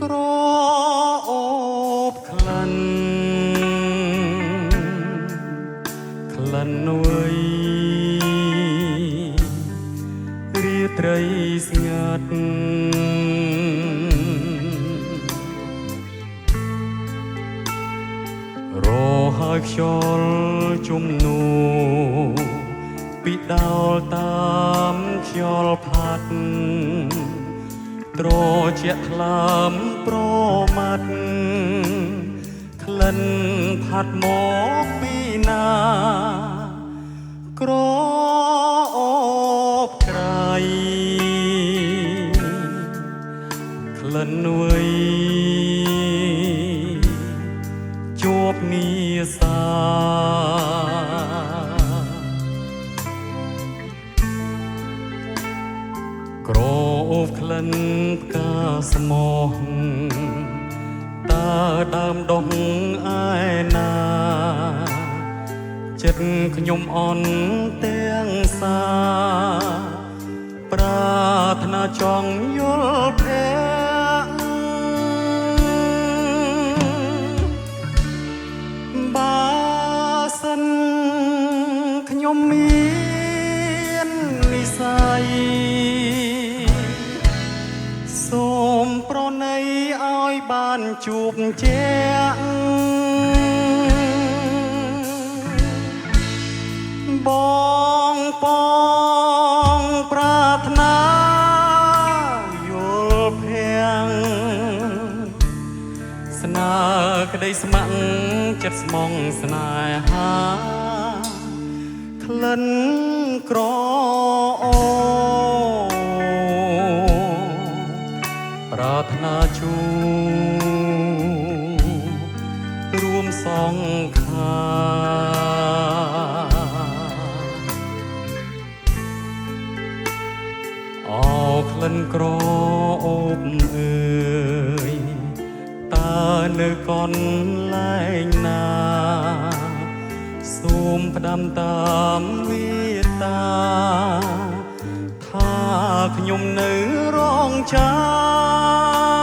ក្រអូបក្លិននួយរាត្រីស្ងាត់រហើយខ្យល់ជំនួពីដោលតាមខ្យល់ផាត់ត្រជាក់ថ្លើមប្រមាត់ក្លិនផាត់មកពីណាក្រអូបក្រៃក្លិននួយជួបនីសាក្រអូបក្លិនផ្កាស្មោះតើដើមដុះឯណាចិត្តខ្ញុំអន់ទាំងសាប្រាថ្នាចង់យល់ភ័ក្របើសិនខ្ញុំមាននិស្ស័យសូមប្រណីឲ្យបានជួបជាក់បងប្រាថ្នាយល់ភាំងស្នើក្តីស្ម័គ្រចិត្តស្មងស្នេហាក្លិនក្រអូប្រាថ្នាជួរួមសងខាក្លិនក្រអូបអើយតើនៅកន្លែងណាសូមផ្ដាំតាមវាតាថាខ្ញុំនៅរងចាំ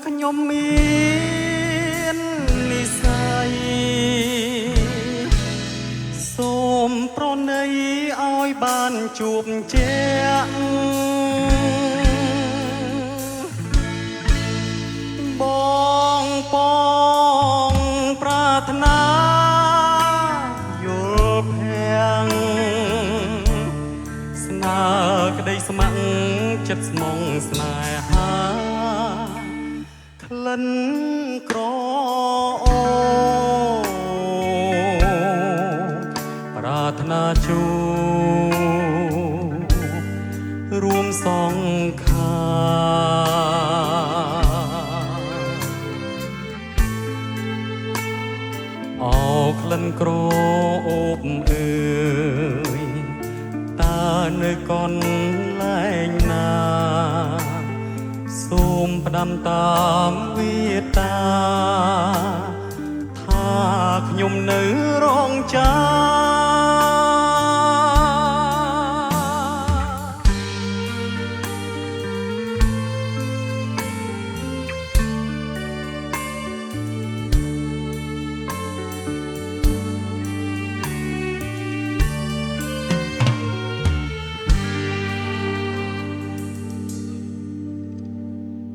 ខ្ញុំមាននិស្ស័យសូមប្រណីឲ្យបានជួបជាក់បងប្រាថ្នាយល់ភាំងស្នើក្តីស្ម័គ្រចិត្តស្មងស្នេហាក្លិនក្រអូប្រាថ្នាជួរួមសងខាអោក្លិនក្រអូបអើយតើនៅកន្លែងណាសូមផ្ដាំតាមវាតាថាខ្ញុំនៅរងចាំ